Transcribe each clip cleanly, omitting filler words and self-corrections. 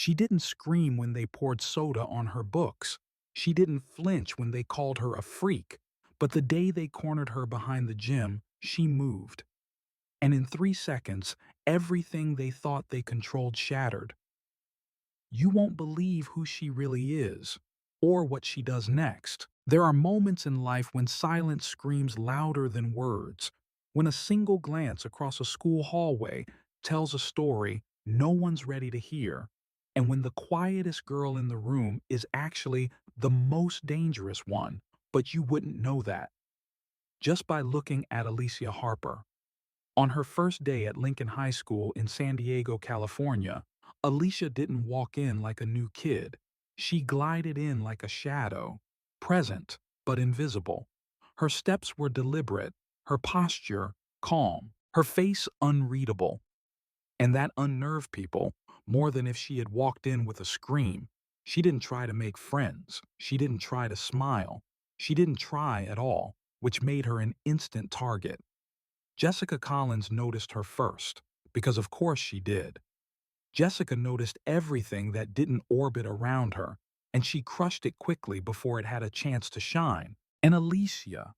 She didn't scream when they poured soda on her books. She didn't flinch when they called her a freak. But the day they cornered her behind the gym, she moved. And in 3 seconds, everything they thought they controlled shattered. You won't believe who she really is, or what she does next. There are moments in life when silence screams louder than words, when a single glance across a school hallway tells a story no one's ready to hear, and when the quietest girl in the room is actually the most dangerous one, but you wouldn't know that just by looking at Alicia Harper. On her first day at Lincoln High School in San Diego, California, Alicia didn't walk in like a new kid. She glided in like a shadow, present but invisible. Her steps were deliberate, her posture calm, her face unreadable. And that unnerved people more than if she had walked in with a scream. She didn't try to make friends. She didn't try to smile. She didn't try at all, which made her an instant target. Jessica Collins noticed her first, because of course she did. Jessica noticed everything that didn't orbit around her, and she crushed it quickly before it had a chance to shine. And Alicia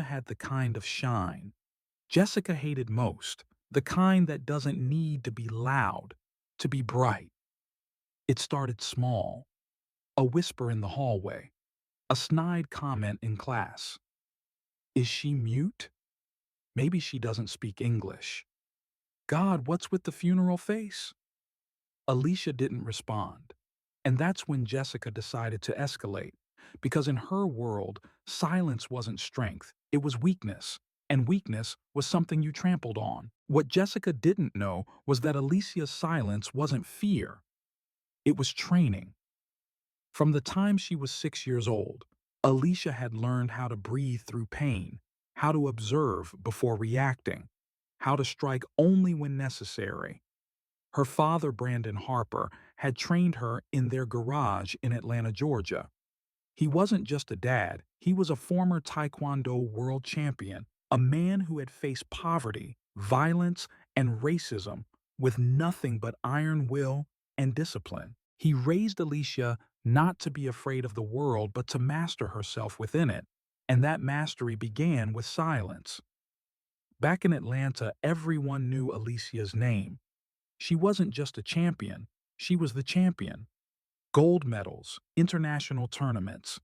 had the kind of shine Jessica hated most, the kind that doesn't need to be loud, to be bright. It started small, a whisper in the hallway, a snide comment in class. Is she mute? Maybe she doesn't speak English. God, what's with the funeral face? Alicia didn't respond. And that's when Jessica decided to escalate. Because in her world, silence wasn't strength, it was weakness. And weakness was something you trampled on. What Jessica didn't know was that Alicia's silence wasn't fear, it was training. From the time she was 6 years old, Alicia had learned how to breathe through pain, how to observe before reacting, how to strike only when necessary. Her father, Brandon Harper, had trained her in their garage in Atlanta, Georgia. He wasn't just a dad, he was a former Taekwondo world champion, a man who had faced poverty, violence, and racism with nothing but iron will and discipline. He raised Alicia not to be afraid of the world, but to master herself within it. And that mastery began with silence. Back in Atlanta, everyone knew Alicia's name. She wasn't just a champion, she was the champion. Gold medals, international tournaments,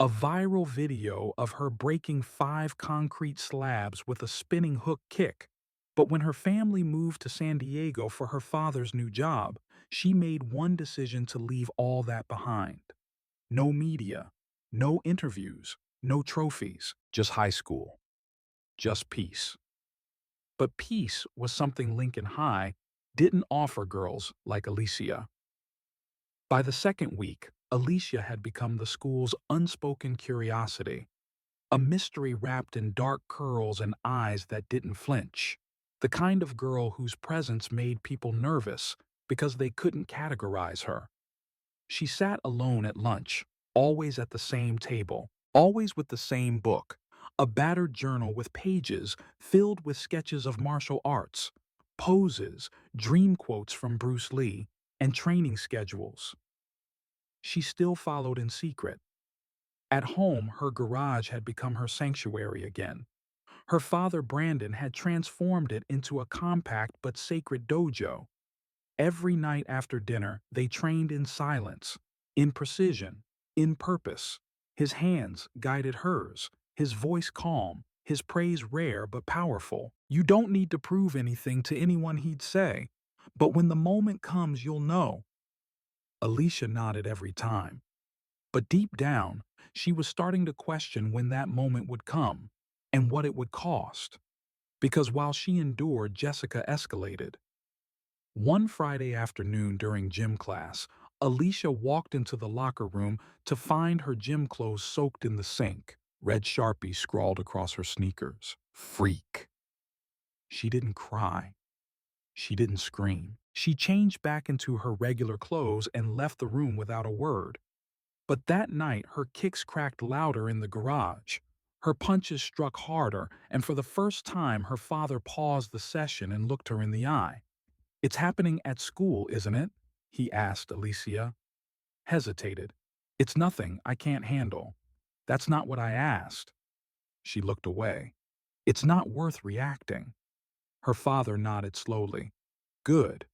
a viral video of her breaking 5 concrete slabs with a spinning hook kick. But when her family moved to San Diego for her father's new job, she made one decision to leave all that behind. No media, no interviews, no trophies, just high school, just peace. But peace was something Lincoln High didn't offer girls like Alicia. By the second week, Alicia had become the school's unspoken curiosity, a mystery wrapped in dark curls and eyes that didn't flinch, the kind of girl whose presence made people nervous because they couldn't categorize her. She sat alone at lunch, always at the same table, always with the same book, a battered journal with pages filled with sketches of martial arts, poses, dream quotes from Bruce Lee, and training schedules. She still followed in secret. At home, her garage had become her sanctuary again. Her father, Brandon, had transformed it into a compact but sacred dojo. Every night after dinner, they trained in silence, in precision, in purpose. His hands guided hers, his voice calm, his praise rare but powerful. You don't need to prove anything to anyone, he'd say. But when the moment comes, you'll know. Alicia nodded every time. But deep down, she was starting to question when that moment would come and what it would cost. Because while she endured, Jessica escalated. One Friday afternoon during gym class, Alicia walked into the locker room to find her gym clothes soaked in the sink, red Sharpie scrawled across her sneakers. Freak. She didn't cry. She didn't scream. She changed back into her regular clothes and left the room without a word. But that night, her kicks cracked louder in the garage. Her punches struck harder, and for the first time, her father paused the session and looked her in the eye. It's happening at school, isn't it? he asked Alicia. Hesitated. It's nothing I can't handle. That's not what I asked. She looked away. It's not worth reacting. Her father nodded slowly. Good.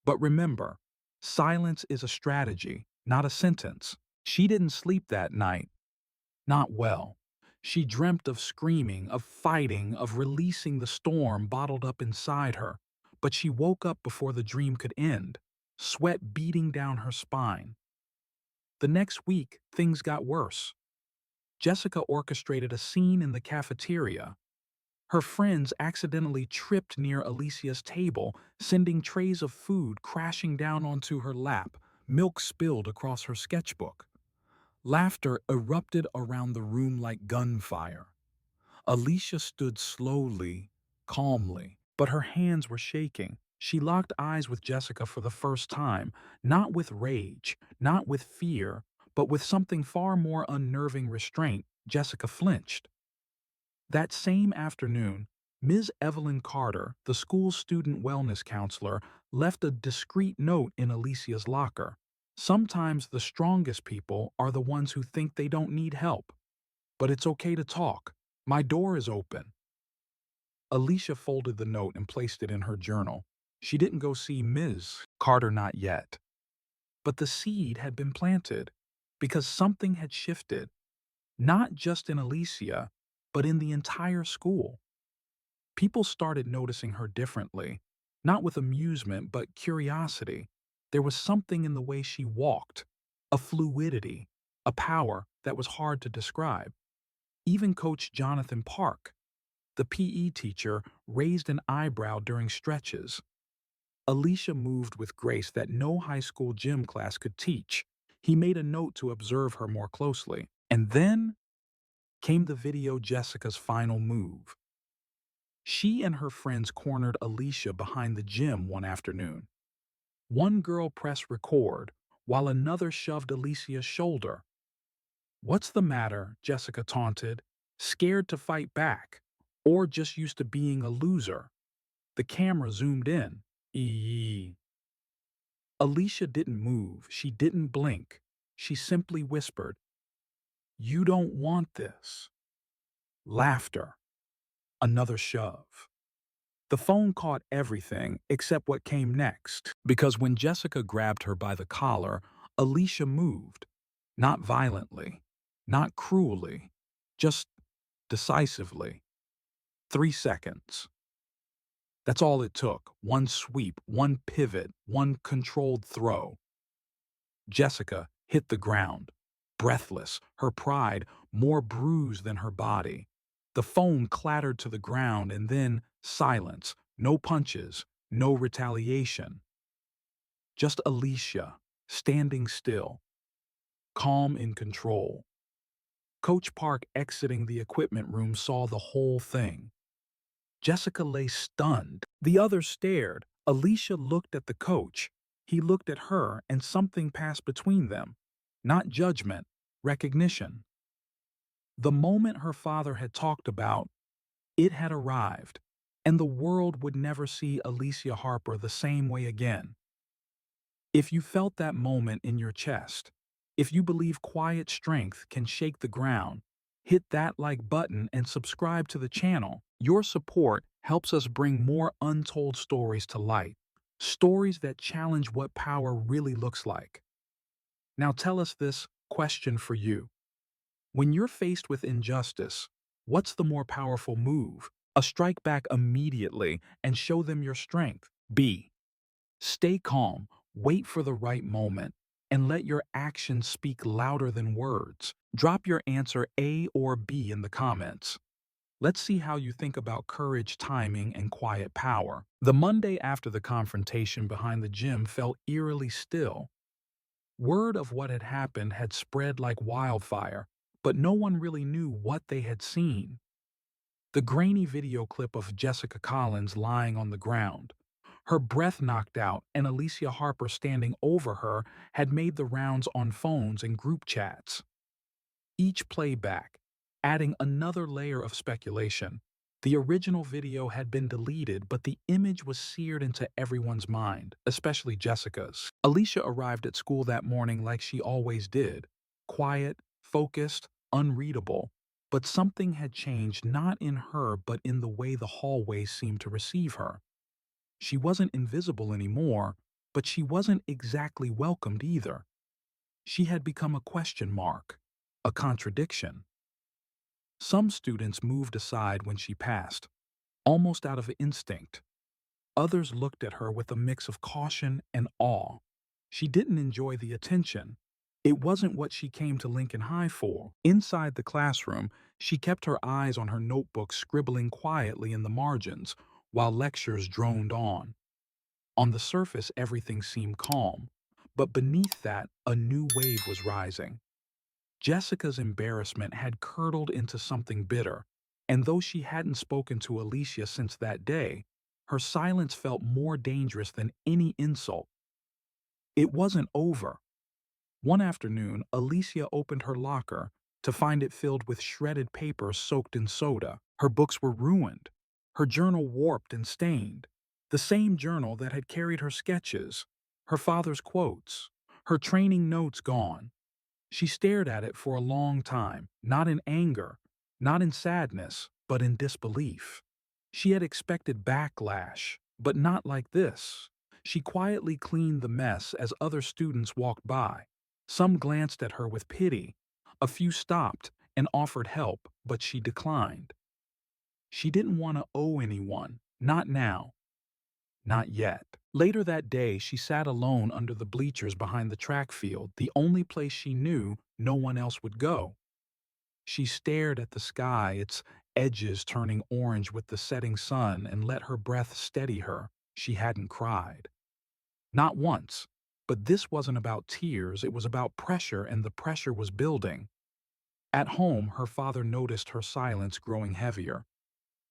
But remember, silence is a strategy, not a sentence. She didn't sleep that night. Not well. She dreamt of screaming, of fighting, of releasing the storm bottled up inside her. But she woke up before the dream could end, sweat beating down her spine. The next week, things got worse. Jessica orchestrated a scene in the cafeteria. Her friends accidentally tripped near Alicia's table, sending trays of food crashing down onto her lap. Milk spilled across her sketchbook. Laughter erupted around the room like gunfire. Alicia stood slowly, calmly, but her hands were shaking. She locked eyes with Jessica for the first time, not with rage, not with fear, but with something far more unnerving restraint. Jessica flinched. That same afternoon, Ms. Evelyn Carter, the school's student wellness counselor, left a discreet note in Alicia's locker. Sometimes the strongest people are the ones who think they don't need help. But it's okay to talk. My door is open. Alicia folded the note and placed it in her journal. She didn't go see Ms. Carter, not yet. But the seed had been planted because something had shifted, not just in Alicia, but in the entire school. People started noticing her differently, not with amusement, but curiosity. There was something in the way she walked, a fluidity, a power that was hard to describe. Even Coach Jonathan Park, the PE teacher, raised an eyebrow during stretches. Alicia moved with grace that no high school gym class could teach. He made a note to observe her more closely. And then came the video, Jessica's final move. She and her friends cornered Alicia behind the gym one afternoon. One girl pressed record, while another shoved Alicia's shoulder. What's the matter? Jessica taunted. Scared to fight back? Or just used to being a loser? The camera zoomed in. Eee. Alicia didn't move. She didn't blink. She simply whispered, "You don't want this." Laughter. Another shove. The phone caught everything except what came next, because when Jessica grabbed her by the collar, Alicia moved. Not violently, not cruelly, just decisively. 3 seconds. That's all it took. One sweep, one pivot, one controlled throw. Jessica hit the ground, breathless, her pride more bruised than her body. The phone clattered to the ground and then silence, no punches, no retaliation. Just Alicia, standing still, calm in control. Coach Park, exiting the equipment room, saw the whole thing. Jessica lay stunned. The others stared. Alicia looked at the coach. He looked at her, and something passed between them. Not judgment, recognition. The moment her father had talked about, it had arrived, and the world would never see Alicia Harper the same way again. If you felt that moment in your chest, if you believe quiet strength can shake the ground, hit that like button and subscribe to the channel. Your support helps us bring more untold stories to light, stories that challenge what power really looks like. Now tell us this question for you. When you're faced with injustice, what's the more powerful move? A strike back immediately and show them your strength. B. Stay calm, wait for the right moment, and let your actions speak louder than words. Drop your answer A or B in the comments. Let's see how you think about courage, timing, and quiet power. The Monday after the confrontation behind the gym felt eerily still. Word of what had happened had spread like wildfire, but no one really knew what they had seen. The grainy video clip of Jessica Collins lying on the ground, her breath knocked out, and Alicia Harper standing over her, had made the rounds on phones and group chats. Each playback, adding another layer of speculation. The original video had been deleted, but the image was seared into everyone's mind, especially Jessica's. Alicia arrived at school that morning like she always did, quiet, focused, unreadable. But something had changed not in her but in the way the hallways seemed to receive her. She wasn't invisible anymore, but she wasn't exactly welcomed either. She had become a question mark, a contradiction. Some students moved aside when she passed, almost out of instinct. Others looked at her with a mix of caution and awe. She didn't enjoy the attention. It wasn't what she came to Lincoln High for. Inside the classroom, she kept her eyes on her notebook, scribbling quietly in the margins while lectures droned on. On the surface, everything seemed calm, but beneath that, a new wave was rising. Jessica's embarrassment had curdled into something bitter, and though she hadn't spoken to Alicia since that day, her silence felt more dangerous than any insult. It wasn't over. One afternoon, Alicia opened her locker to find it filled with shredded paper soaked in soda. Her books were ruined, her journal warped and stained, the same journal that had carried her sketches, her father's quotes, her training notes gone. She stared at it for a long time, not in anger, not in sadness, but in disbelief. She had expected backlash, but not like this. She quietly cleaned the mess as other students walked by. Some glanced at her with pity. A few stopped and offered help, but she declined. She didn't want to owe anyone, not now, not yet. Later that day, she sat alone under the bleachers behind the track field, the only place she knew no one else would go. She stared at the sky, its edges turning orange with the setting sun, and let her breath steady her. She hadn't cried. Not once. But this wasn't about tears, it was about pressure, and the pressure was building. At home, her father noticed her silence growing heavier.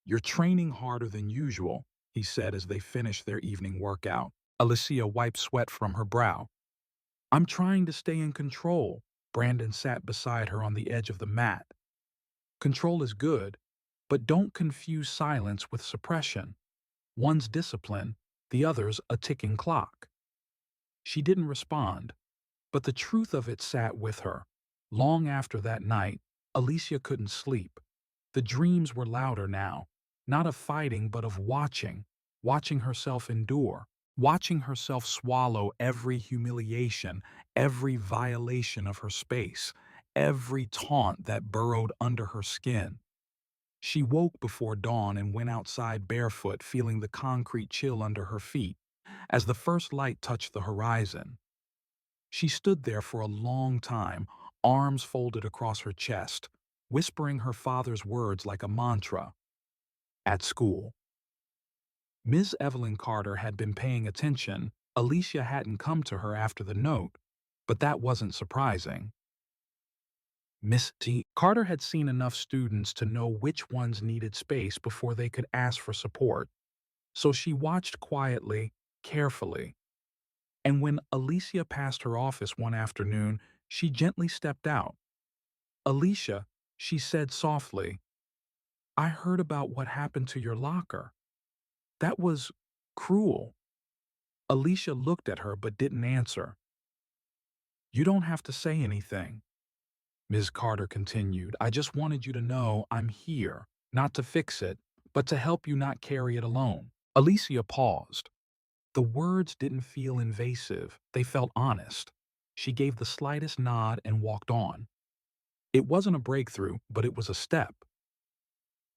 "You're training harder than usual," he said as they finished their evening workout. Alicia wiped sweat from her brow. "I'm trying to stay in control." Brandon sat beside her on the edge of the mat. "Control is good, but don't confuse silence with suppression. One's discipline, the other's a ticking clock." She didn't respond, but the truth of it sat with her. Long after that night, Alicia couldn't sleep. The dreams were louder now, not of fighting but of watching, watching herself endure, watching herself swallow every humiliation, every violation of her space, every taunt that burrowed under her skin. She woke before dawn and went outside barefoot, feeling the concrete chill under her feet as the first light touched the horizon. She stood there for a long time, arms folded across her chest, whispering her father's words like a mantra. At school, Ms. Evelyn Carter had been paying attention. Alicia hadn't come to her after the note, but that wasn't surprising. Miss T. Carter had seen enough students to know which ones needed space before they could ask for support, so she watched quietly, carefully. And when Alicia passed her office one afternoon, she gently stepped out. "Alicia," she said softly, "I heard about what happened to your locker. That was cruel." Alicia looked at her but didn't answer. "You don't have to say anything," Ms. Carter continued. "I just wanted you to know I'm here, not to fix it, but to help you not carry it alone." Alicia paused. The words didn't feel invasive, they felt honest. She gave the slightest nod and walked on. It wasn't a breakthrough, but it was a step.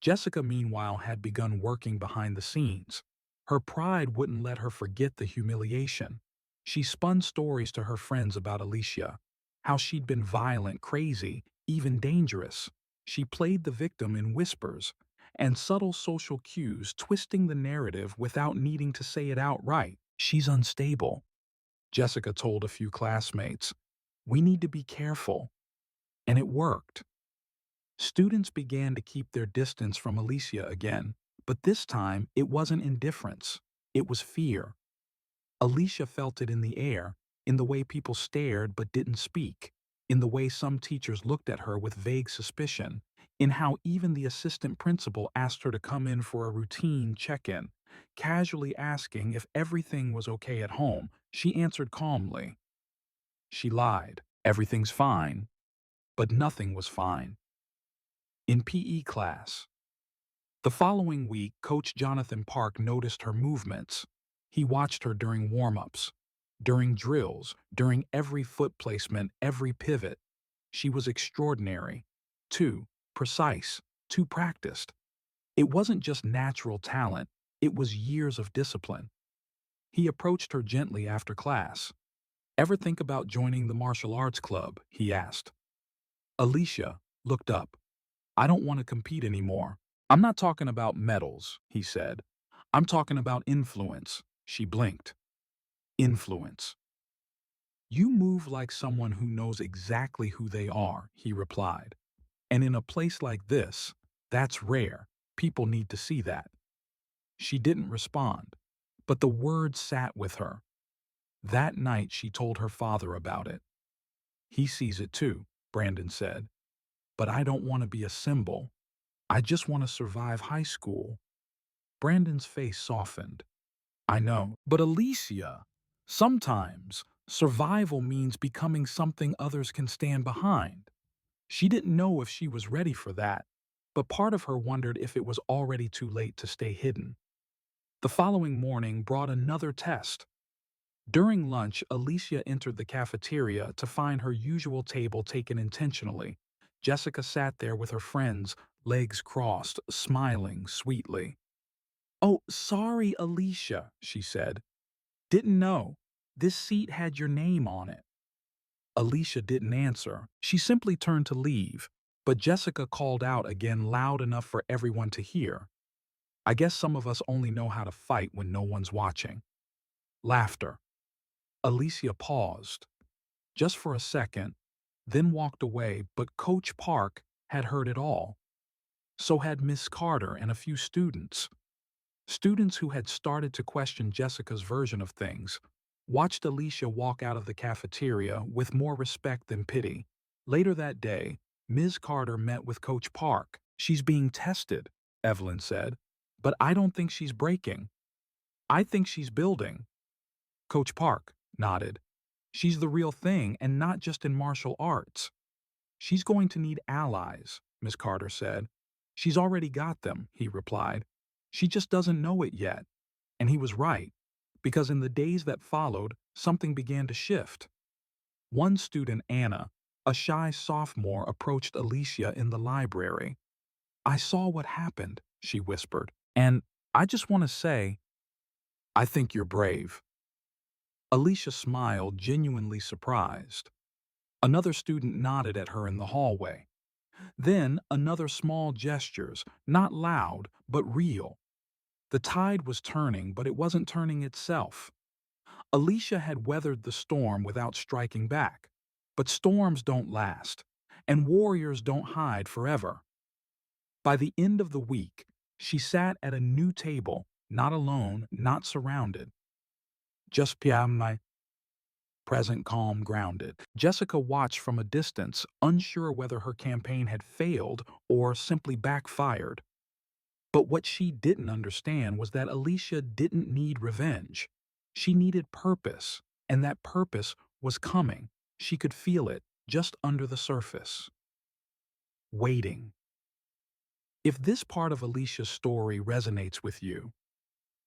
Jessica, meanwhile, had begun working behind the scenes. Her pride wouldn't let her forget the humiliation. She spun stories to her friends about Alicia, how she'd been violent, crazy, even dangerous. She played the victim in whispers and subtle social cues, twisting the narrative without needing to say it outright. "She's unstable," Jessica told a few classmates. "We need to be careful." And it worked. Students began to keep their distance from Alicia again, but this time it wasn't indifference, it was fear. Alicia felt it in the air, in the way people stared but didn't speak, in the way some teachers looked at her with vague suspicion, in how even the assistant principal asked her to come in for a routine check-in, casually asking if everything was okay at home. She answered calmly. She lied. Everything's fine. But nothing was fine. In PE class, the following week, Coach Jonathan Park noticed her movements. He watched her during warm-ups, during drills, during every foot placement, every pivot. She was extraordinary, too precise, too practiced. It wasn't just natural talent, it was years of discipline. He approached her gently after class. "Ever think about joining the martial arts club?" he asked. Alicia looked up. "I don't want to compete anymore." "I'm not talking about medals," he said. "I'm talking about influence." She blinked. "Influence." "You move like someone who knows exactly who they are," he replied. "And in a place like this, that's rare. People need to see that." She didn't respond, but the words sat with her. That night she told her father about it. "He sees it too," Brandon said. "But I don't want to be a symbol. I just want to survive high school." Brandon's face softened. "I know. But Alicia, sometimes survival means becoming something others can stand behind." She didn't know if she was ready for that, but part of her wondered if it was already too late to stay hidden. The following morning brought another test. During lunch, Alicia entered the cafeteria to find her usual table taken intentionally. Jessica sat there with her friends, legs crossed, smiling sweetly. "Oh, sorry, Alicia," she said. "Didn't know. This seat had your name on it." Alicia didn't answer. She simply turned to leave, but Jessica called out again loud enough for everyone to hear. "I guess some of us only know how to fight when no one's watching." Laughter. Alicia paused, just for a second, then walked away, but Coach Park had heard it all. So had Miss Carter and a few students. Students who had started to question Jessica's version of things watched Alicia walk out of the cafeteria with more respect than pity. Later that day, Ms. Carter met with Coach Park. "She's being tested," Evelyn said, "but I don't think she's breaking. I think she's building." Coach Park nodded. "She's the real thing, and not just in martial arts." "She's going to need allies," Miss Carter said. "She's already got them," he replied. "She just doesn't know it yet." And he was right, because in the days that followed, something began to shift. One student, Anna, a shy sophomore, approached Alicia in the library. "I saw what happened," she whispered, "and I just want to say, I think you're brave." Alicia smiled, genuinely surprised. Another student nodded at her in the hallway. Then another small gestures, not loud, but real. The tide was turning, but it wasn't turning itself. Alicia had weathered the storm without striking back. But storms don't last, and warriors don't hide forever. By the end of the week, she sat at a new table, not alone, not surrounded. Just my present, calm, grounded. Jessica watched from a distance, unsure whether her campaign had failed or simply backfired. But what she didn't understand was that Alicia didn't need revenge. She needed purpose, and that purpose was coming. She could feel it just under the surface. Waiting. If this part of Alicia's story resonates with you,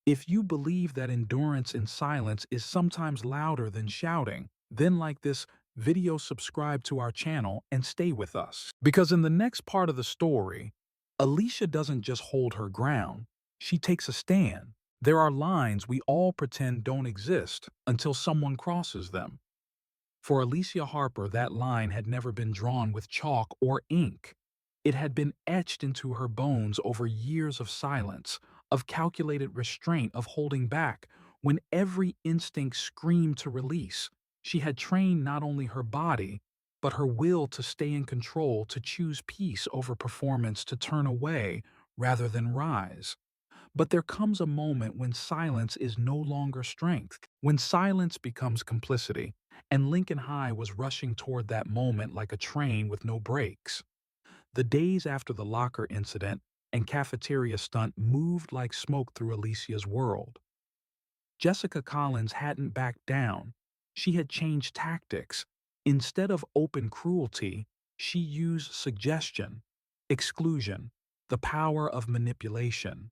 if you believe that endurance in silence is sometimes louder than shouting, then like this video, subscribe to our channel and stay with us. Because in the next part of the story, Alicia doesn't just hold her ground, she takes a stand. There are lines we all pretend don't exist until someone crosses them. For Alicia Harper, that line had never been drawn with chalk or ink. It had been etched into her bones over years of silence, of calculated restraint, of holding back, when every instinct screamed to release. She had trained not only her body, but her will to stay in control, to choose peace over performance, to turn away rather than rise. But there comes a moment when silence is no longer strength, when silence becomes complicity, and Lincoln High was rushing toward that moment like a train with no brakes. The days after the locker incident and cafeteria stunt moved like smoke through Alicia's world. Jessica Collins hadn't backed down. She had changed tactics. Instead of open cruelty, she used suggestion, exclusion, the power of manipulation.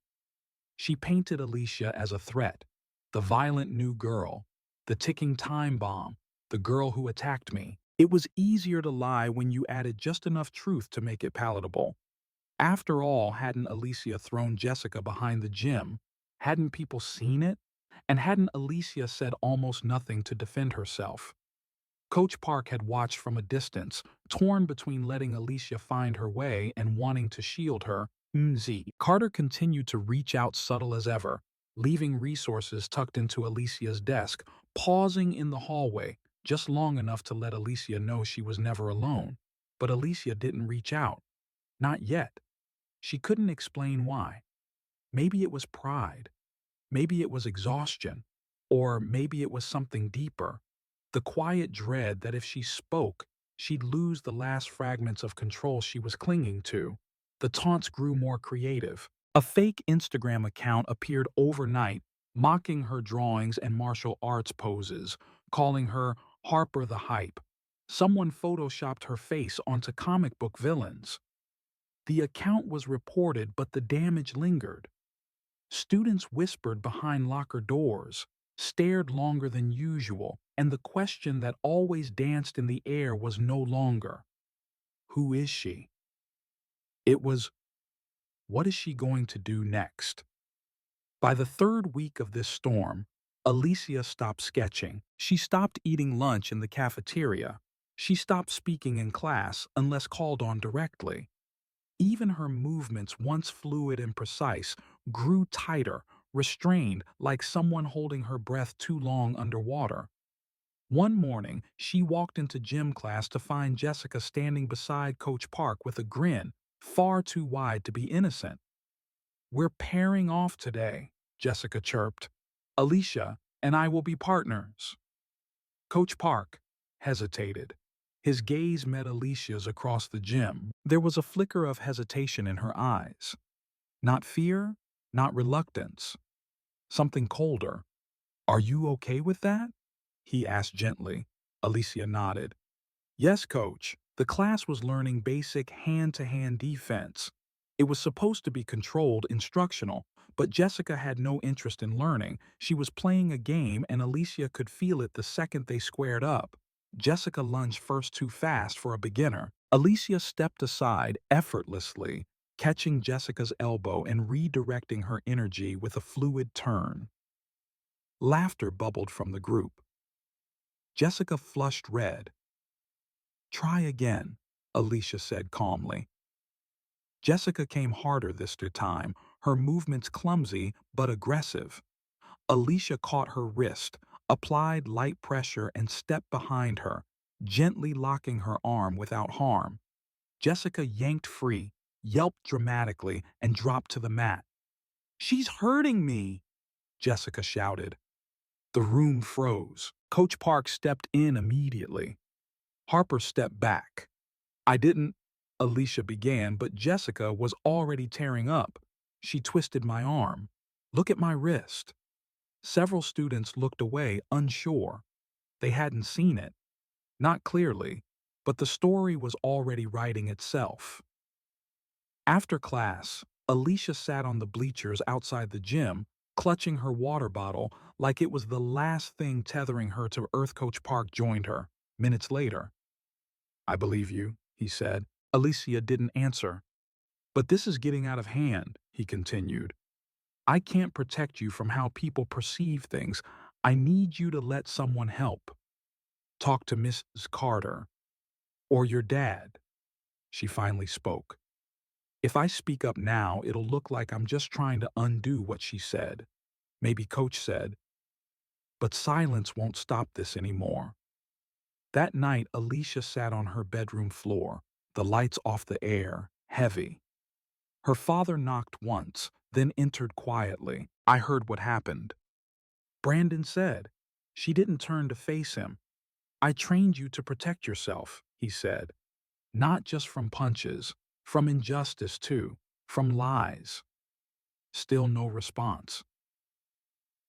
She painted Alicia as a threat, the violent new girl, the ticking time bomb, the girl who attacked me. It was easier to lie when you added just enough truth to make it palatable. After all, hadn't Alicia thrown Jessica behind the gym? Hadn't people seen it? And hadn't Alicia said almost nothing to defend herself? Coach Park had watched from a distance, torn between letting Alicia find her way and wanting to shield her. Carter continued to reach out subtle as ever, leaving resources tucked into Alicia's desk, pausing in the hallway, just long enough to let Alicia know she was never alone. But Alicia didn't reach out. Not yet. She couldn't explain why. Maybe it was pride. Maybe it was exhaustion. Or maybe it was something deeper. The quiet dread that if she spoke, she'd lose the last fragments of control she was clinging to. The taunts grew more creative. A fake Instagram account appeared overnight, mocking her drawings and martial arts poses, calling her Harper the Hype. Someone photoshopped her face onto comic book villains. The account was reported, but the damage lingered. Students whispered behind locker doors, stared longer than usual, and the question that always danced in the air was no longer, "Who is she?" It was, "What is she going to do next?" By the third week of this storm, Alicia stopped sketching. She stopped eating lunch in the cafeteria. She stopped speaking in class unless called on directly. Even her movements, once fluid and precise, grew tighter, restrained, like someone holding her breath too long underwater. One morning, she walked into gym class to find Jessica standing beside Coach Park with a grin, far too wide to be innocent. "We're pairing off today," Jessica chirped. "Alicia and I will be partners." Coach Park hesitated. His gaze met Alicia's across the gym. There was a flicker of hesitation in her eyes. Not fear, not reluctance. Something colder. "Are you okay with that?" he asked gently. Alicia nodded. "Yes, coach." The class was learning basic hand-to-hand defense. It was supposed to be controlled, instructional, but Jessica had no interest in learning. She was playing a game, and Alicia could feel it the second they squared up. Jessica lunged first too fast for a beginner. Alicia stepped aside effortlessly, catching Jessica's elbow and redirecting her energy with a fluid turn. Laughter bubbled from the group. Jessica flushed red. "Try again," Alicia said calmly. Jessica came harder this time, her movements clumsy but aggressive. Alicia caught her wrist, applied light pressure, and stepped behind her, gently locking her arm without harm. Jessica yanked free, yelped dramatically, and dropped to the mat. "She's hurting me!" Jessica shouted. The room froze. Coach Park stepped in immediately. Harper stepped back. "I didn't," Alicia began, but Jessica was already tearing up. She twisted my arm. "Look at my wrist." Several students looked away, unsure. They hadn't seen it. Not clearly, but the story was already writing itself. After class, Alicia sat on the bleachers outside the gym, clutching her water bottle like it was the last thing tethering her to Earth. Coach Park joined her. Minutes later, "I believe you," he said. Alicia didn't answer. "But this is getting out of hand," he continued. "I can't protect you from how people perceive things. I need you to let someone help. Talk to Mrs. Carter. Or your dad." She finally spoke. "If I speak up now, it'll look like I'm just trying to undo what she said. Maybe Coach said. But silence won't stop this anymore." That night, Alicia sat on her bedroom floor, the lights off, the air heavy. Her father knocked once, then entered quietly. "I heard what happened," Brandon said. She didn't turn to face him. "I trained you to protect yourself," he said. "Not just from punches, From injustice, too. From lies. Still no response.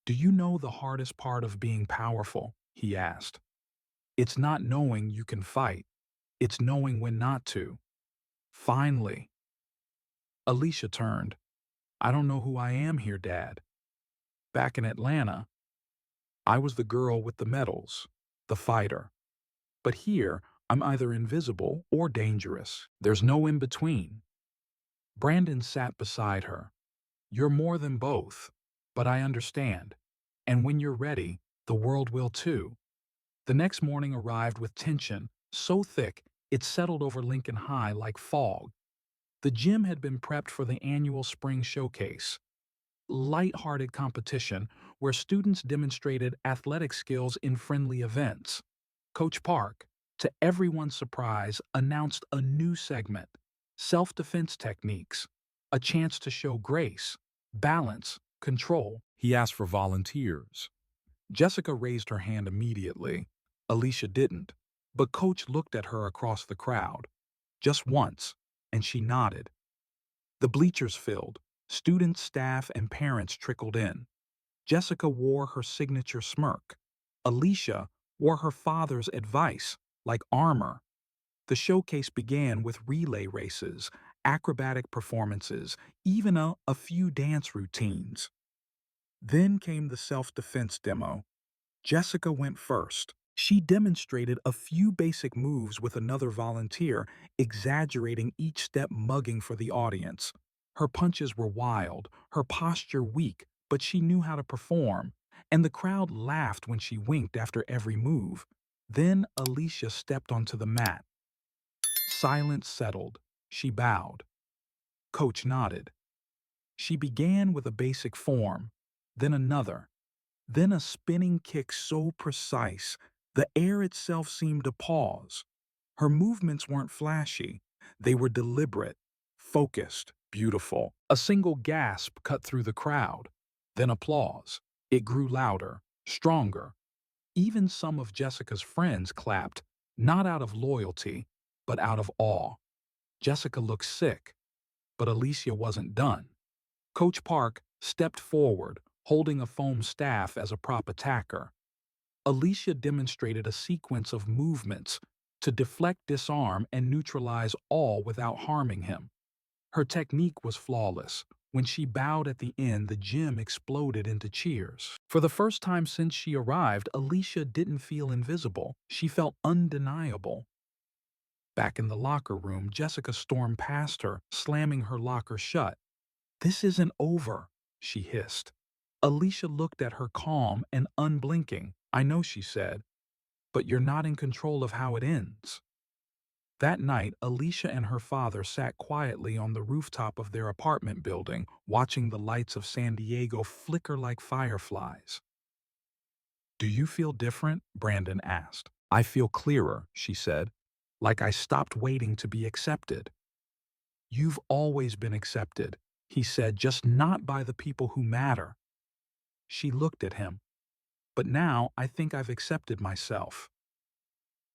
"Do you know the hardest part of being powerful?" he asked. "It's not knowing you can fight. It's knowing when not to." Finally, Alicia turned. "I don't know who I am here, Dad. Back in Atlanta, I was the girl with the medals, the fighter. But here, I'm either invisible or dangerous. There's no in between." Brandon sat beside her. "You're more than both, but I understand. And when you're ready, the world will too." The next morning arrived with tension so thick it settled over Lincoln High like fog. The gym had been prepped for the annual spring showcase, light-hearted competition where students demonstrated athletic skills in friendly events. Coach Park, to everyone's surprise, announced a new segment, self-defense techniques, a chance to show grace, balance, control. He asked for volunteers. Jessica raised her hand immediately. Alicia didn't, but Coach looked at her across the crowd. Just once, and she nodded. The bleachers filled. Students, staff, and parents trickled in. Jessica wore her signature smirk. Alicia wore her father's advice, like armor. The showcase began with relay races, acrobatic performances, even a few dance routines. Then came the self-defense demo. Jessica went first. She demonstrated a few basic moves with another volunteer, exaggerating each step, mugging for the audience. Her punches were wild, her posture weak, but she knew how to perform, and the crowd laughed when she winked after every move. Then Alicia stepped onto the mat. Silence settled. She bowed. Coach nodded. She began with a basic form, then another. Then a spinning kick so precise, the air itself seemed to pause. Her movements weren't flashy. They were deliberate, focused, beautiful. A single gasp cut through the crowd. Then applause. It grew louder, stronger. Even some of Jessica's friends clapped, not out of loyalty, but out of awe. Jessica looked sick, but Alicia wasn't done. Coach Park stepped forward, holding a foam staff as a prop attacker. Alicia demonstrated a sequence of movements to deflect, disarm, and neutralize all without harming him. Her technique was flawless. When she bowed at the end, the gym exploded into cheers. For the first time since she arrived, Alicia didn't feel invisible. She felt undeniable. Back in the locker room, Jessica stormed past her, slamming her locker shut. "This isn't over," she hissed. Alicia looked at her calm and unblinking. "I know," she said, "but you're not in control of how it ends." That night, Alicia and her father sat quietly on the rooftop of their apartment building, watching the lights of San Diego flicker like fireflies. "Do you feel different?" Brandon asked. "I feel clearer," she said, "like I stopped waiting to be accepted." "You've always been accepted," he said, "just not by the people who matter." She looked at him. "But now I think I've accepted myself."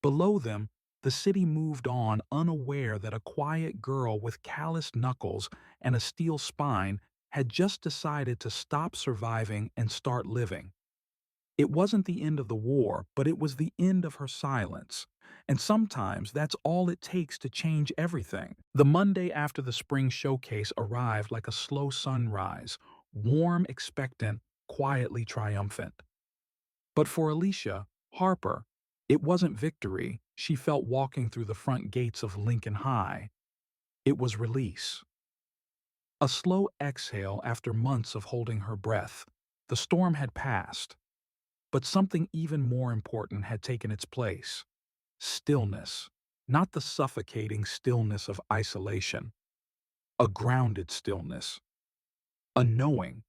Below them, the city moved on, unaware that a quiet girl with calloused knuckles and a steel spine had just decided to stop surviving and start living. It wasn't the end of the war, but it was the end of her silence. And sometimes that's all it takes to change everything. The Monday after the spring showcase arrived like a slow sunrise, warm, expectant, quietly triumphant. But for Alicia Harper, it wasn't victory she felt walking through the front gates of Lincoln High. It was release. A slow exhale after months of holding her breath. The storm had passed. But something even more important had taken its place. Stillness. Not the suffocating stillness of isolation. A grounded stillness. A knowing.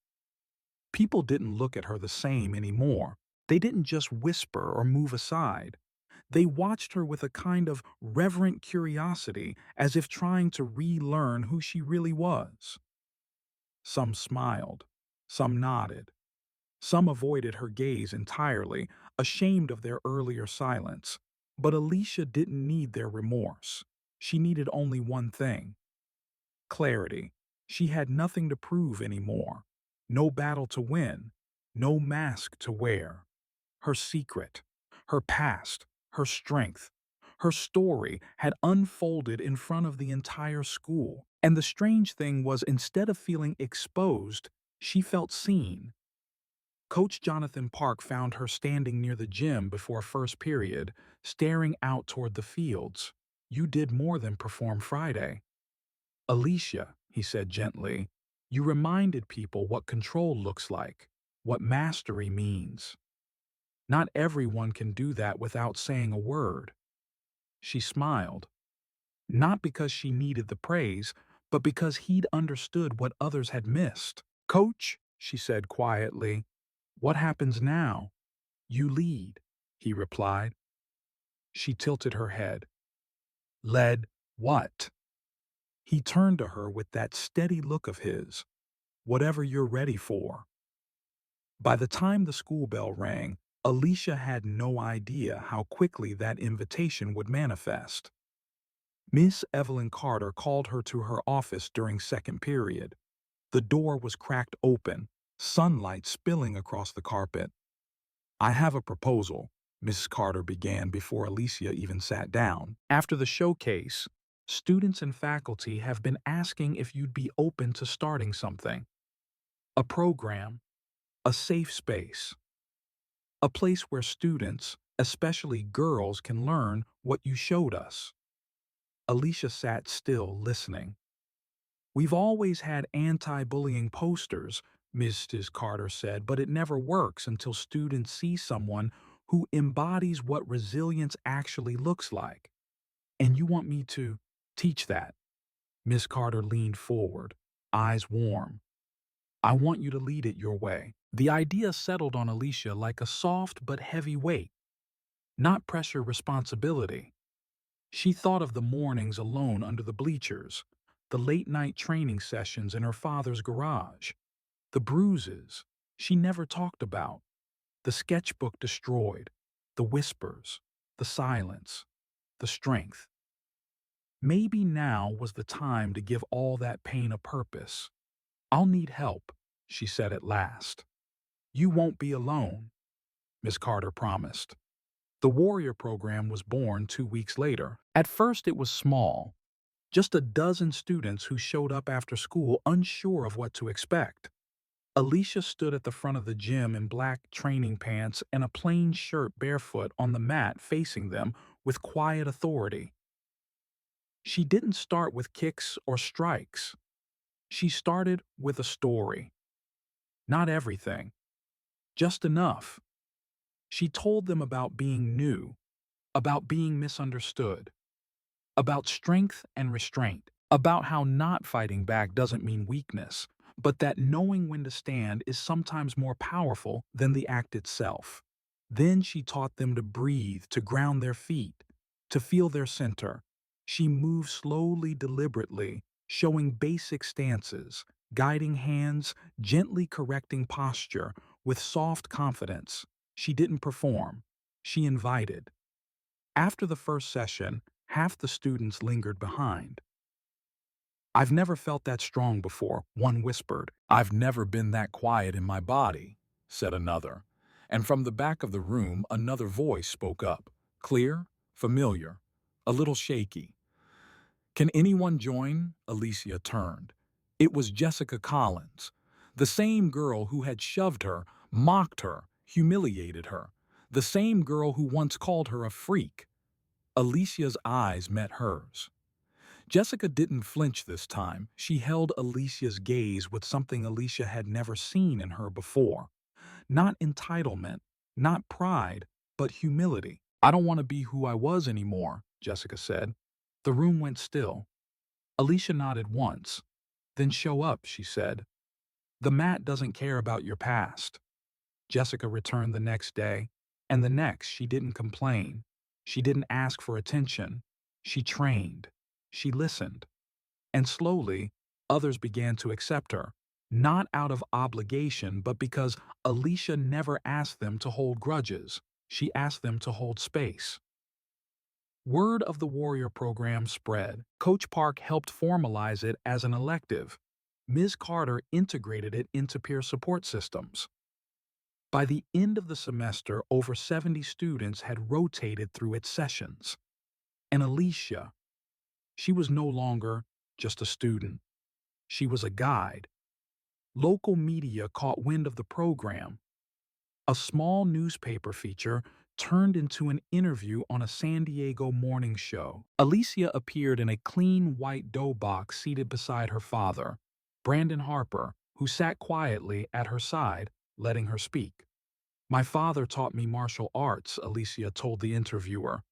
People didn't look at her the same anymore. They didn't just whisper or move aside. They watched her with a kind of reverent curiosity, as if trying to relearn who she really was. Some smiled. Some nodded. Some avoided her gaze entirely, ashamed of their earlier silence. But Alicia didn't need their remorse. She needed only one thing: clarity. She had nothing to prove anymore. No battle to win. No mask to wear. Her secret, her past, her strength, her story had unfolded in front of the entire school. And the strange thing was, instead of feeling exposed, she felt seen. Coach Jonathan Park found her standing near the gym before first period, staring out toward the fields. "You did more than perform Friday." "Alicia," he said gently, "you reminded people what control looks like, what mastery means. Not everyone can do that without saying a word." She smiled, not because she needed the praise, but because he'd understood what others had missed. "Coach," she said quietly, "what happens now?" "You lead," he replied. She tilted her head. "Led what?" He turned to her with that steady look of his. "Whatever you're ready for." By the time the school bell rang, Alicia had no idea how quickly that invitation would manifest. Miss Evelyn Carter called her to her office during second period. The door was cracked open, sunlight spilling across the carpet. "I have a proposal," Mrs. Carter began before Alicia even sat down. "After the showcase, students and faculty have been asking if you'd be open to starting something. A program, a safe space, a place where students, especially girls, can learn what you showed us." Alicia sat still, listening. "We've always had anti-bullying posters," Mrs. Carter said, "but it never works until students see someone who embodies what resilience actually looks like. And you want me to teach that?" Miss Carter leaned forward, eyes warm. "I want you to lead it your way." The idea settled on Alicia like a soft but heavy weight. Not pressure, responsibility. She thought of the mornings alone under the bleachers, the late-night training sessions in her father's garage, the bruises she never talked about, the sketchbook destroyed, the whispers, the silence, the strength. Maybe now was the time to give all that pain a purpose. "I'll need help," she said at last. "You won't be alone," Miss Carter promised. The Warrior program was born 2 weeks later. At first it was small, just a dozen students who showed up after school unsure of what to expect. Alicia stood at the front of the gym in black training pants and a plain shirt, barefoot on the mat facing them with quiet authority. She didn't start with kicks or strikes. She started with a story. Not everything, just enough. She told them about being new, about being misunderstood, about strength and restraint, about how not fighting back doesn't mean weakness, but that knowing when to stand is sometimes more powerful than the act itself. Then she taught them to breathe, to ground their feet, to feel their center. She moved slowly, deliberately, showing basic stances, guiding hands, gently correcting posture, with soft confidence. She didn't perform. She invited. After the first session, half the students lingered behind. "I've never felt that strong before," one whispered. "I've never been that quiet in my body," said another. And from the back of the room, another voice spoke up. Clear, familiar, a little shaky. "Can anyone join?" Alicia turned. It was Jessica Collins, the same girl who had shoved her, mocked her, humiliated her, the same girl who once called her a freak. Alicia's eyes met hers. Jessica didn't flinch this time. She held Alicia's gaze with something Alicia had never seen in her before. Not entitlement, not pride, but humility. "I don't want to be who I was anymore," Jessica said. The room went still. Alicia nodded once. "Then show up," she said. "The mat doesn't care about your past." Jessica returned the next day, and the next. She didn't complain. She didn't ask for attention. She trained. She listened. And slowly, others began to accept her, not out of obligation, but because Alicia never asked them to hold grudges. She asked them to hold space. Word of the Warrior program spread. Coach Park helped formalize it as an elective. Ms. Carter integrated it into peer support systems. By the end of the semester, over 70 students had rotated through its sessions. And Alicia, she was no longer just a student. She was a guide. Local media caught wind of the program. A small newspaper feature turned into an interview on a San Diego morning show. Alicia appeared in a clean white dough box seated beside her father, Brandon Harper, who sat quietly at her side, letting her speak. My father taught me martial arts, Alicia told the interviewer.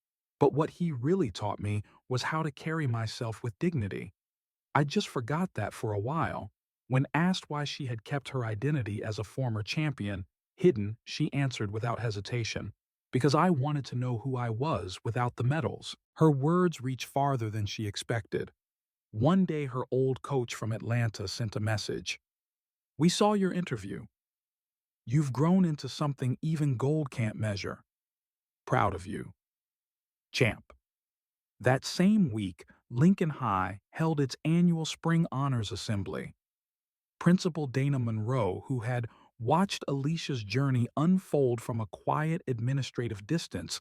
But what he really taught me was how to carry myself with dignity. I just forgot that for a while. When asked why she had kept her identity as a former champion hidden, she answered without hesitation, "Because I wanted to know who I was without the medals." Her words reached farther than she expected. One day her old coach from Atlanta sent a message. "We saw your interview. You've grown into something even gold can't measure. Proud of you. Champ." That same week, Lincoln High held its annual Spring Honors Assembly. Principal Dana Monroe, who had watched Alicia's journey unfold from a quiet administrative distance,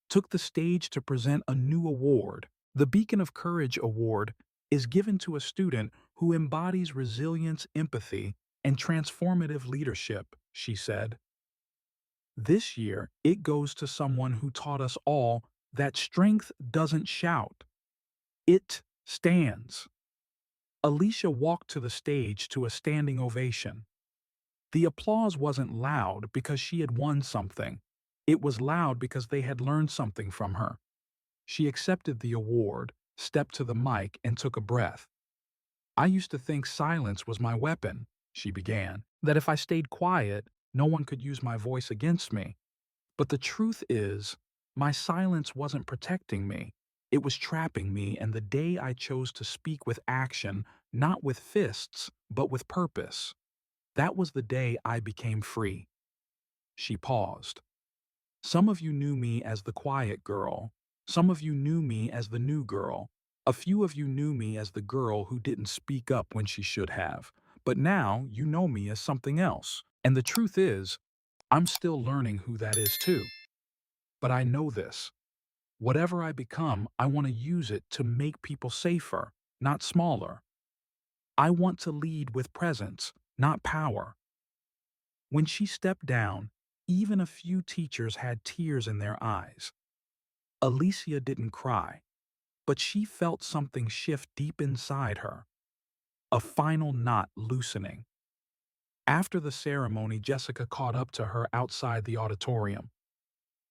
took the stage to present a new award. The Beacon of Courage Award is given to a student who embodies resilience, empathy, and transformative leadership, she said. This year, it goes to someone who taught us all that strength doesn't shout, it stands. Alicia walked to the stage to a standing ovation. The applause wasn't loud because she had won something. It was loud because they had learned something from her. She accepted the award, stepped to the mic, and took a breath. "I used to think silence was my weapon," she began, "that if I stayed quiet, no one could use my voice against me. But the truth is, my silence wasn't protecting me. It was trapping me, and the day I chose to speak with action, not with fists, but with purpose, that was the day I became free." She paused. "Some of you knew me as the quiet girl. Some of you knew me as the new girl. A few of you knew me as the girl who didn't speak up when she should have. But now you know me as something else. And the truth is, I'm still learning who that is too. But I know this. Whatever I become, I want to use it to make people safer, not smaller. I want to lead with presence, not power." When she stepped down, even a few teachers had tears in their eyes. Alicia didn't cry, but she felt something shift deep inside her, a final knot loosening. After the ceremony, Jessica caught up to her outside the auditorium.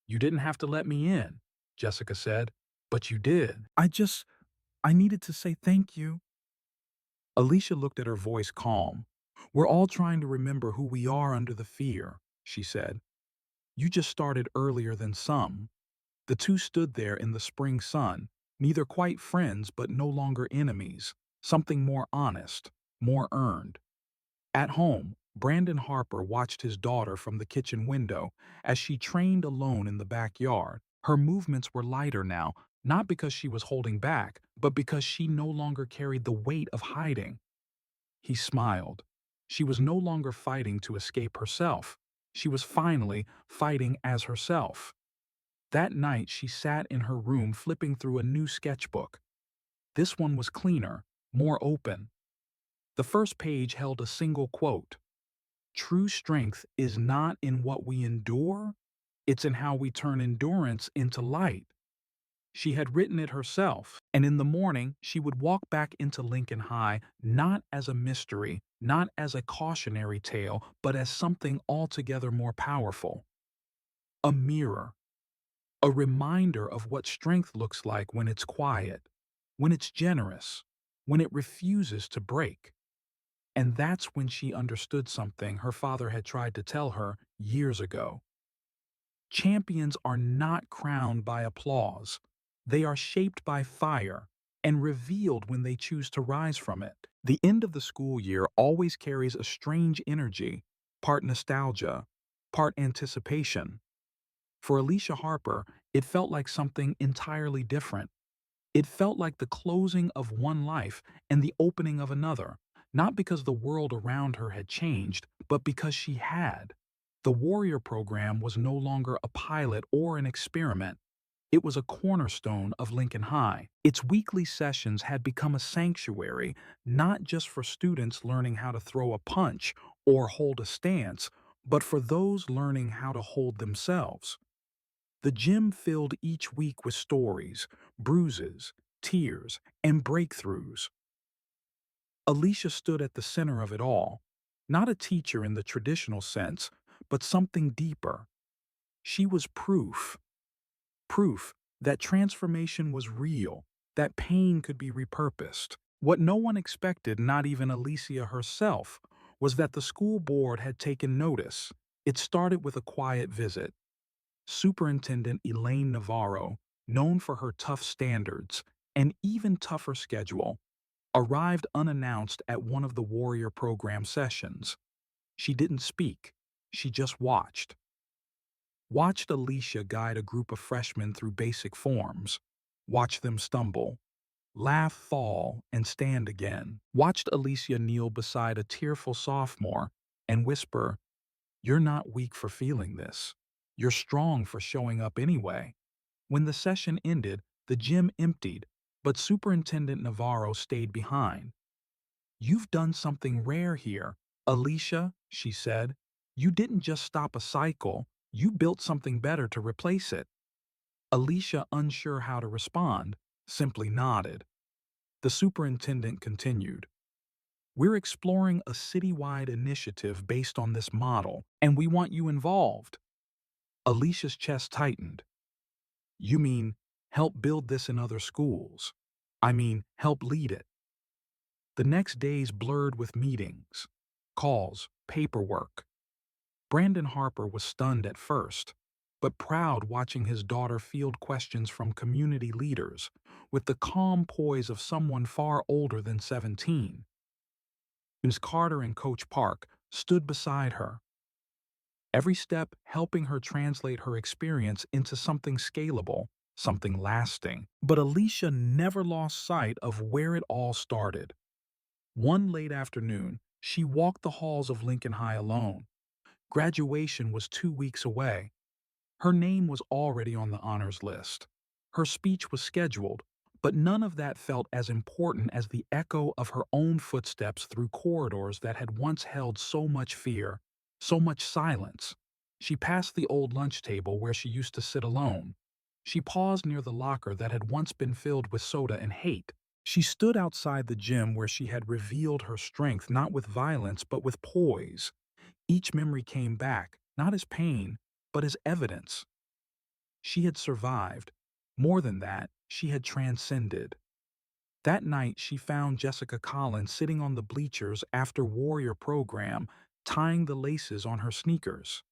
"You didn't have to let me in," Jessica said, "but you did. I needed to say thank you." Alicia looked at her, voice calm. "We're all trying to remember who we are under the fear," she said. "You just started earlier than some." The two stood there in the spring sun, neither quite friends but no longer enemies, something more honest, more earned. At home, Brandon Harper watched his daughter from the kitchen window as she trained alone in the backyard. Her movements were lighter now, not because she was holding back, but because she no longer carried the weight of hiding. He smiled. She was no longer fighting to escape herself. She was finally fighting as herself. That night, she sat in her room flipping through a new sketchbook. This one was cleaner, more open. The first page held a single quote: "True strength is not in what we endure, it's in how we turn endurance into light." She had written it herself, and in the morning she would walk back into Lincoln High not as a mystery, not as a cautionary tale, but as something altogether more powerful. A mirror. A reminder of what strength looks like when it's quiet, when it's generous, when it refuses to break. And that's when she understood something her father had tried to tell her years ago. Champions are not crowned by applause. They are shaped by fire and revealed when they choose to rise from it. The end of the school year always carries a strange energy, part nostalgia, part anticipation. For Alicia Harper, it felt like something entirely different. It felt like the closing of one life and the opening of another, not because the world around her had changed, but because she had. The Warrior program was no longer a pilot or an experiment. It was a cornerstone of Lincoln High. Its weekly sessions had become a sanctuary, not just for students learning how to throw a punch or hold a stance, but for those learning how to hold themselves. The gym filled each week with stories, bruises, tears, and breakthroughs. Alicia stood at the center of it all, not a teacher in the traditional sense, but something deeper. She was proof that transformation was real, that pain could be repurposed. What no one expected, not even Alicia herself, was that the school board had taken notice. It started with a quiet visit. Superintendent Elaine Navarro, known for her tough standards and even tougher schedule, arrived unannounced at one of the Warrior program sessions. She didn't speak. She just watched Alicia guide a group of freshmen through basic forms, watched them stumble, laugh, fall, and stand again. Watched Alicia kneel beside a tearful sophomore and whisper, "You're not weak for feeling this. You're strong for showing up anyway." When the session ended, the gym emptied, but Superintendent Navarro stayed behind. "You've done something rare here, Alicia," she said. "You didn't just stop a cycle, you built something better to replace it." Alicia, unsure how to respond, simply nodded. The superintendent continued, "We're exploring a citywide initiative based on this model, and we want you involved." Alicia's chest tightened. "You mean help build this in other schools? I mean, help lead it." The next days blurred with meetings, calls, paperwork. Brandon Harper was stunned at first, but proud watching his daughter field questions from community leaders with the calm poise of someone far older than 17. Ms. Carter and Coach Park stood beside her, every step helping her translate her experience into something scalable, something lasting. But Alicia never lost sight of where it all started. One late afternoon, she walked the halls of Lincoln High alone. Graduation was 2 weeks away. Her name was already on the honors list. Her speech was scheduled, but none of that felt as important as the echo of her own footsteps through corridors that had once held so much fear, so much silence. She passed the old lunch table where she used to sit alone. She paused near the locker that had once been filled with soda and hate. She stood outside the gym where she had revealed her strength not with violence but with poise. Each memory came back, not as pain, but as evidence. She had survived. More than that, she had transcended. That night, she found Jessica Collins sitting on the bleachers after Warrior program, tying the laces on her sneakers.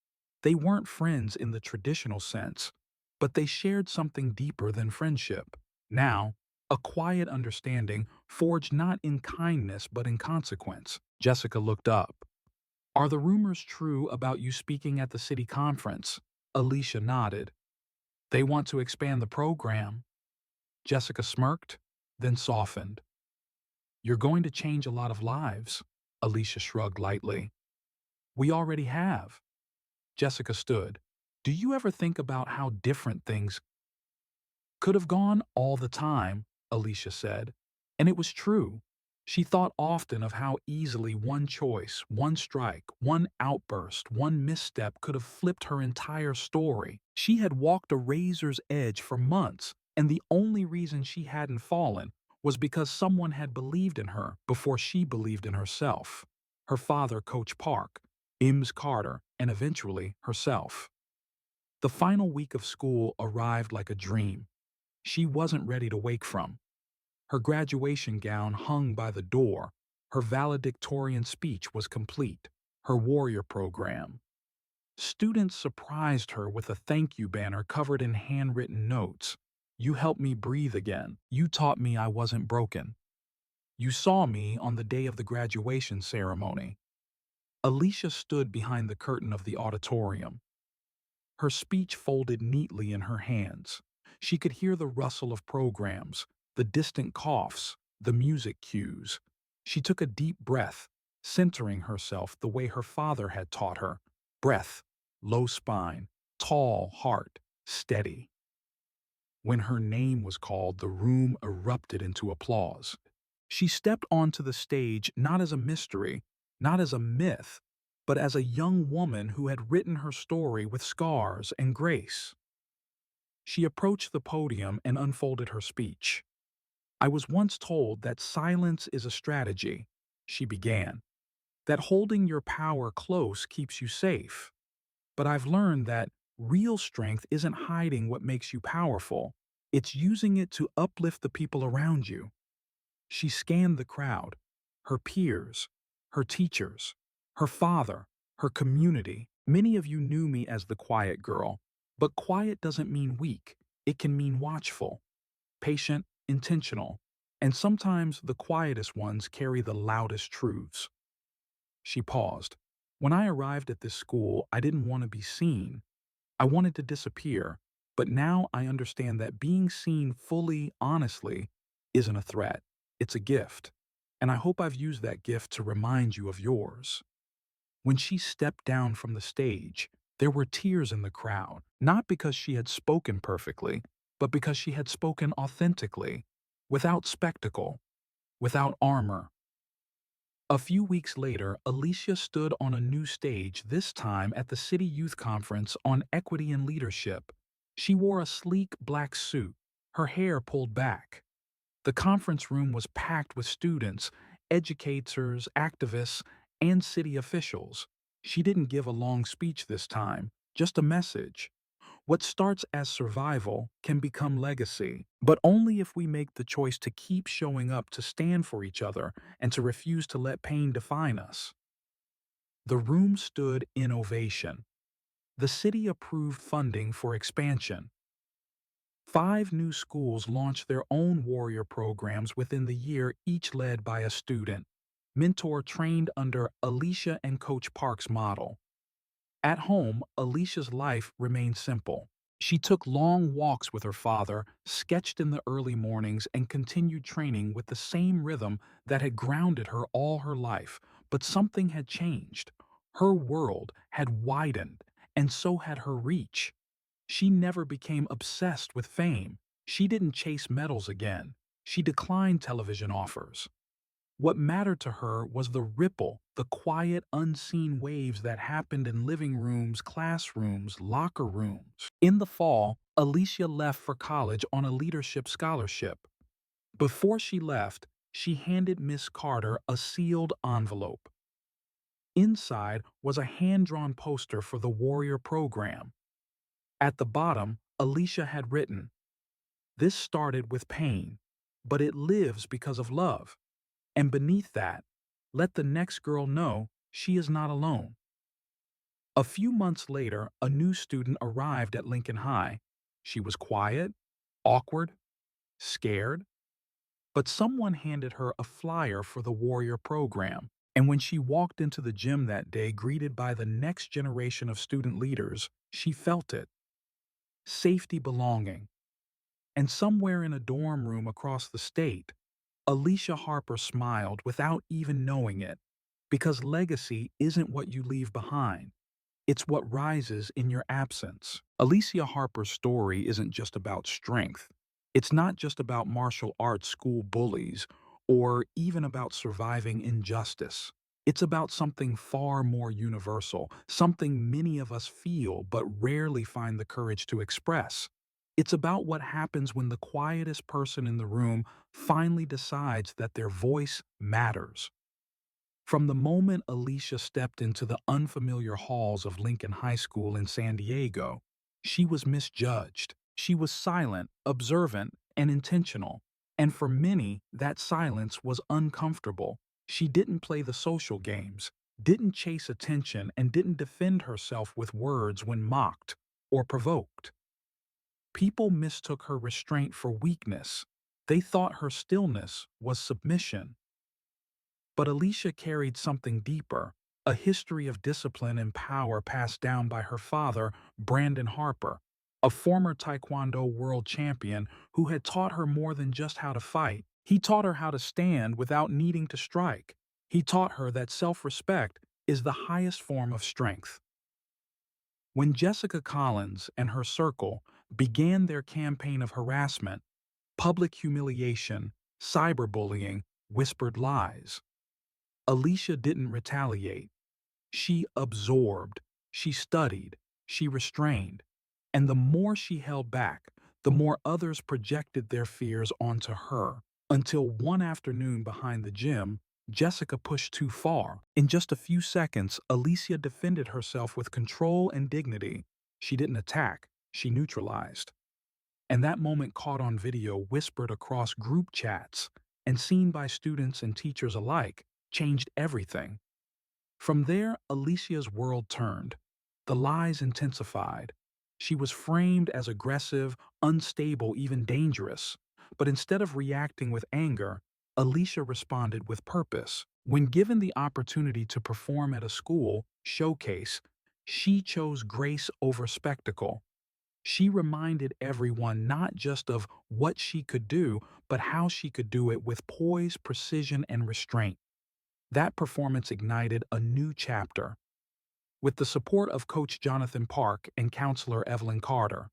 They weren't friends in the traditional sense, but they shared something deeper than friendship. Now, a quiet understanding forged not in kindness but in consequence. Jessica looked up. "Are the rumors true about you speaking at the city conference?" Alicia nodded. "They want to expand the program." Jessica smirked, then softened. "You're going to change a lot of lives." Alicia shrugged lightly. "We already have." Jessica stood. "Do you ever think about how different things could have gone all the time?" Alicia said. And it was true. She thought often of how easily one choice, one strike, one outburst, one misstep could have flipped her entire story. She had walked a razor's edge for months, and the only reason she hadn't fallen was because someone had believed in her before she believed in herself. Her father, Coach Park, Ms. Carter, and eventually herself. The final week of school arrived like a dream. She wasn't ready to wake from. Her graduation gown hung by the door. Her valedictorian speech was complete. Her Warrior program. Students surprised her with a thank you banner covered in handwritten notes. "You helped me breathe again. You taught me I wasn't broken. You saw me on the day of the graduation ceremony." Alicia stood behind the curtain of the auditorium. her speech folded neatly in her hands. She could hear the rustle of programs, the distant coughs, the music cues. She took a deep breath, centering herself the way her father had taught her. Breath, low spine, tall heart, steady. When her name was called, the room erupted into applause. She stepped onto the stage not as a mystery, not as a myth, but as a young woman who had written her story with scars and grace. She approached the podium and unfolded her speech. "I was once told that silence is a strategy," she began, "that holding your power close keeps you safe. But I've learned that real strength isn't hiding what makes you powerful, it's using it to uplift the people around you." She scanned the crowd, her peers, her teachers, her father, her community. "Many of you knew me as the quiet girl, but quiet doesn't mean weak. It can mean watchful, patient, intentional, and sometimes the quietest ones carry the loudest truths." She paused. "When I arrived at this school, I didn't want to be seen. I wanted to disappear, but now I understand that being seen fully, honestly, isn't a threat. It's a gift. And I hope I've used that gift to remind you of yours." When she stepped down from the stage, there were tears in the crowd, not because she had spoken perfectly, but because she had spoken authentically, without spectacle, without armor. A few weeks later, Alicia stood on a new stage, this time at the City Youth Conference on Equity and Leadership. She wore a sleek black suit, her hair pulled back. The conference room was packed with students, educators, activists, and city officials. She didn't give a long speech this time, just a message. What starts as survival can become legacy, but only if we make the choice to keep showing up, to stand for each other, and to refuse to let pain define us. The room stood in ovation. The city approved funding for expansion. 5 new schools launched their own warrior programs within the year, each led by a student, mentor trained under Alicia and Coach Park's model. At home, Alicia's life remained simple. She took long walks with her father, sketched in the early mornings, and continued training with the same rhythm that had grounded her all her life. But something had changed. Her world had widened, and so had her reach. She never became obsessed with fame. She didn't chase medals again. She declined television offers. What mattered to her was the ripple, the quiet, unseen waves that happened in living rooms, classrooms, locker rooms. In the fall, Alicia left for college on a leadership scholarship. Before she left, she handed Miss Carter a sealed envelope. Inside was a hand-drawn poster for the Warrior program. At the bottom, Alicia had written, "This started with pain, but it lives because of love." And beneath that, "Let the next girl know she is not alone." A few months later, a new student arrived at Lincoln High. She was quiet, awkward, scared, but someone handed her a flyer for the Warrior program. And when she walked into the gym that day, greeted by the next generation of student leaders, she felt it. Safety, belonging. And somewhere in a dorm room across the state, Alicia Harper smiled without even knowing it, because legacy isn't what you leave behind. It's what rises in your absence. Alicia Harper's story isn't just about strength. It's not just about martial arts school bullies or even about surviving injustice. It's about something far more universal, something many of us feel but rarely find the courage to express. It's about what happens when the quietest person in the room finally decides that their voice matters. From the moment Alicia stepped into the unfamiliar halls of Lincoln High School in San Diego, she was misjudged. She was silent, observant, and intentional. And for many, that silence was uncomfortable. She didn't play the social games, didn't chase attention, and didn't defend herself with words when mocked or provoked. People mistook her restraint for weakness. They thought her stillness was submission. But Alicia carried something deeper, a history of discipline and power passed down by her father, Brandon Harper, a former Taekwondo world champion who had taught her more than just how to fight. He taught her how to stand without needing to strike. He taught her that self-respect is the highest form of strength. When Jessica Collins and her circle began their campaign of harassment, public humiliation, cyberbullying, whispered lies, Alicia didn't retaliate. She absorbed, she studied, she restrained, and the more she held back, the more others projected their fears onto her. Until one afternoon behind the gym, Jessica pushed too far. In just a few seconds, Alicia defended herself with control and dignity. She didn't attack, she neutralized. And that moment caught on video, whispered across group chats, and seen by students and teachers alike, changed everything. From there, Alicia's world turned. The lies intensified. She was framed as aggressive, unstable, even dangerous. But instead of reacting with anger, Alicia responded with purpose. When given the opportunity to perform at a school showcase, she chose grace over spectacle. She reminded everyone not just of what she could do, but how she could do it with poise, precision, and restraint. That performance ignited a new chapter. With the support of Coach Jonathan Park and counselor Evelyn Carter,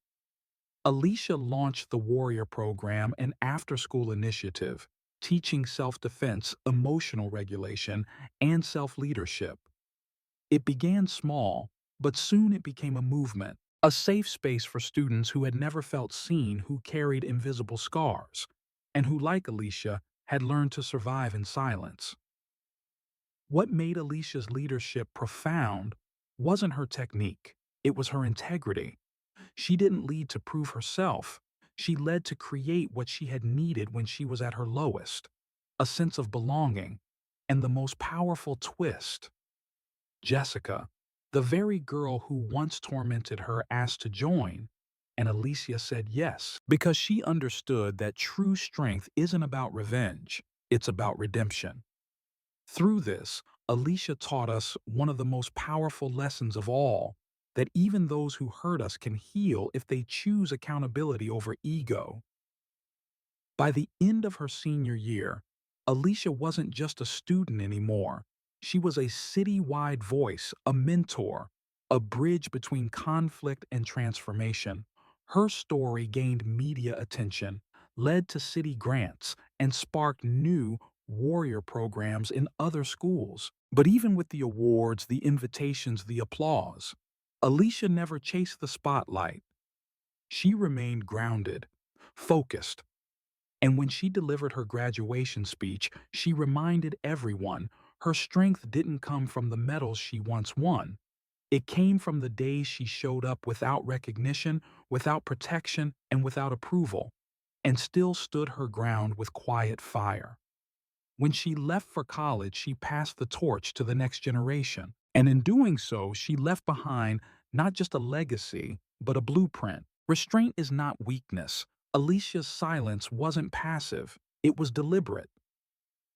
Alicia launched the Warrior Program, an after-school initiative teaching self-defense, emotional regulation, and self-leadership. It began small, but soon it became a movement, a safe space for students who had never felt seen, who carried invisible scars, and who, like Alicia, had learned to survive in silence. What made Alicia's leadership profound wasn't her technique, it was her integrity. She didn't lead to prove herself, she led to create what she had needed when she was at her lowest, a sense of belonging. And the most powerful twist, Jessica, the very girl who once tormented her, asked to join, and Alicia said yes, because she understood that true strength isn't about revenge, it's about redemption. Through this, Alicia taught us one of the most powerful lessons of all, that even those who hurt us can heal if they choose accountability over ego. By the end of her senior year, Alicia wasn't just a student anymore. She was a citywide voice, a mentor, a bridge between conflict and transformation. Her story gained media attention, led to city grants, and sparked new warrior programs in other schools. But even with the awards, the invitations, the applause, Alicia never chased the spotlight. She remained grounded, focused, and when she delivered her graduation speech, she reminded everyone her strength didn't come from the medals she once won. It came from the days she showed up without recognition, without protection, and without approval, and still stood her ground with quiet fire. When she left for college, she passed the torch to the next generation. And in doing so, she left behind not just a legacy, but a blueprint. Restraint is not weakness. Alicia's silence wasn't passive, it was deliberate.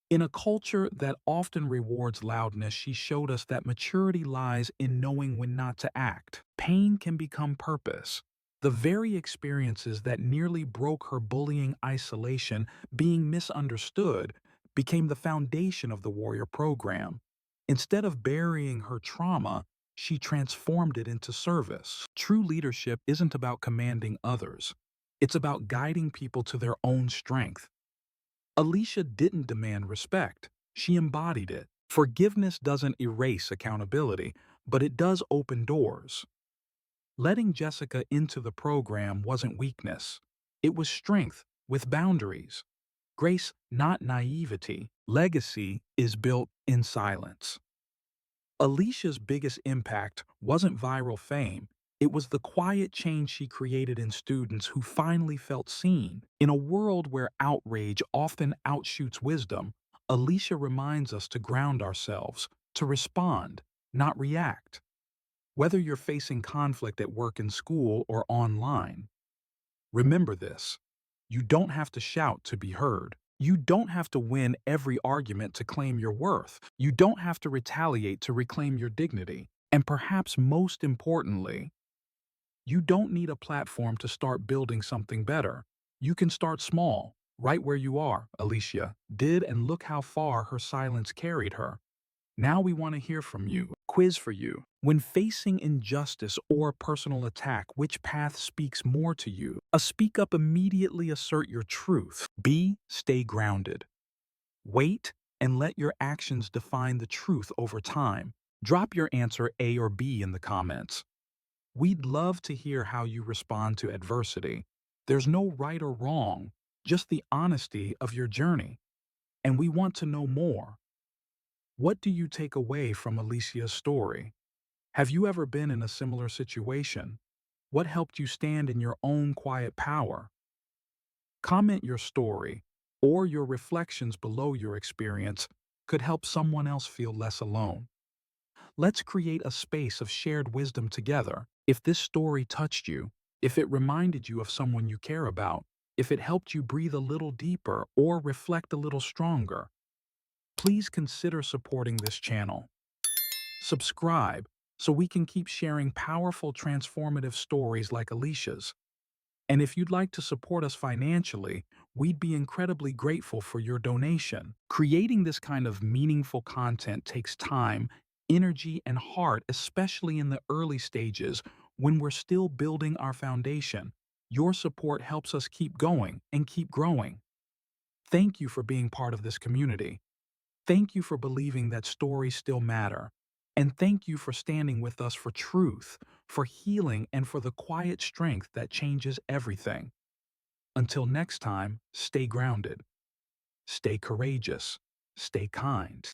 In a culture that often rewards loudness, she showed us that maturity lies in knowing when not to act. Pain can become purpose. The very experiences that nearly broke her bullying, isolation, being misunderstood, became the foundation of the Warrior Program. Instead of burying her trauma, she transformed it into service. True leadership isn't about commanding others. It's about guiding people to their own strength. Alicia didn't demand respect. She embodied it. Forgiveness doesn't erase accountability, but it does open doors. Letting Jessica into the program wasn't weakness. It was strength with boundaries. Grace, not naivety. Legacy is built in silence. Alicia's biggest impact wasn't viral fame. It was the quiet change she created in students who finally felt seen. In a world where outrage often outshoots wisdom, Alicia reminds us to ground ourselves, to respond, not react. Whether you're facing conflict at work, in school, or online, remember this: you don't have to shout to be heard. You don't have to win every argument to claim your worth. You don't have to retaliate to reclaim your dignity. And perhaps most importantly, you don't need a platform to start building something better. You can start small, right where you are, Alicia did, and look how far her silence carried her. Now we want to hear from you. Quiz for you. When facing injustice or personal attack, which path speaks more to you? A speak up, immediately assert your truth. B, stay grounded. Wait and let your actions define the truth over time. Drop your answer A or B in the comments. We'd love to hear how you respond to adversity. There's no right or wrong, just the honesty of your journey. And we want to know more. What do you take away from Alicia's story? Have you ever been in a similar situation? What helped you stand in your own quiet power? Comment your story or your reflections below. Your experience could help someone else feel less alone. Let's create a space of shared wisdom together. If this story touched you, if it reminded you of someone you care about, if it helped you breathe a little deeper or reflect a little stronger, please consider supporting this channel. Subscribe so we can keep sharing powerful, transformative stories like Alicia's. And if you'd like to support us financially, we'd be incredibly grateful for your donation. Creating this kind of meaningful content takes time, energy, and heart, especially in the early stages when we're still building our foundation. Your support helps us keep going and keep growing. Thank you for being part of this community. Thank you for believing that stories still matter. And thank you for standing with us for truth, for healing, and for the quiet strength that changes everything. Until next time, stay grounded, stay courageous, stay kind.